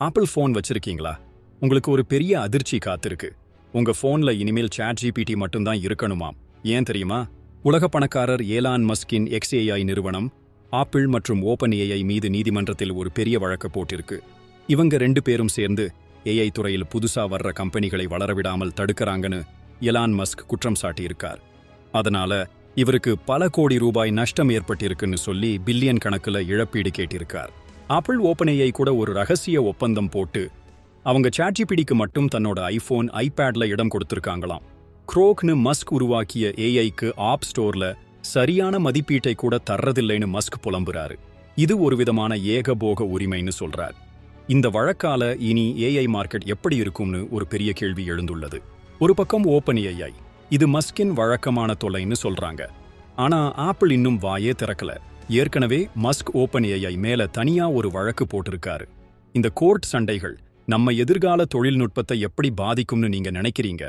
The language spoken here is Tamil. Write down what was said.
ஆப்பிள் ஃபோன் வச்சிருக்கீங்களா? உங்களுக்கு ஒரு பெரிய அதிர்ச்சி காத்திருக்கு. உங்க ஃபோன்ல இனிமேல் ChatGPT மட்டும்தான் இருக்கணுமாம். ஏன் தெரியுமா? உலக பணக்காரர் ஏலான் மஸ்கின் XAI நிறுவனம் ஆப்பிள் மற்றும் OpenAI மீது நீதிமன்றத்தில் ஒரு பெரிய வழக்கு போட்டிருக்கு. இவங்க 2 பேரும் சேர்ந்து AI துறையில் புதுசா வர்ற கம்பெனிகளை வளரவிடாமல் தடுக்கறாங்கன்னு எலான் மஸ்க் குற்றம் சாட்டியிருக்கார். அதனால இவருக்கு பல கோடி ரூபாய் நஷ்டம் ஏற்பட்டிருக்குன்னு சொல்லி பில்லியன் கணக்குல இழப்பீடு கேட்டிருக்கார். ஆப்பிள் OpenAI கூட ஒரு ரகசிய ஒப்பந்தம் போட்டு அவங்க ChatGPTக்கு மட்டும் தன்னோட ஐபோன், ஐபேட்ல இடம் கொடுத்திருக்காங்களாம். க்ரோக்னு மஸ்க் உருவாக்கிய ஏஐக்கு ஆப் ஸ்டோர்ல சரியான மதிப்பீட்டை கூட தர்றதில்லைன்னு மஸ்க் புலம்புறாரு. இது ஒரு விதமான ஏகபோக உரிமைன்னு சொல்றார். இந்த வழக்கால இனி AI மார்க்கெட் எப்படி இருக்கும்னு ஒரு பெரிய கேள்வி எழுந்துள்ளது. ஒரு பக்கம் OpenAI, இது மஸ்கின் வழக்கமான தொல்லைன்னு சொல்றாங்க. ஆனா ஆப்பிள் இன்னும் வாயே திறக்கல. ஏற்கனவே மஸ்க் OpenAI மேல தனியா ஒரு வழக்கு போட்டிருக்காரு. இந்த கோர்ட் சண்டைகள் நம்ம எதிர்கால தொழில்நுட்பத்தை எப்படி பாதிக்கும்னு நீங்க நினைக்கிறீங்க?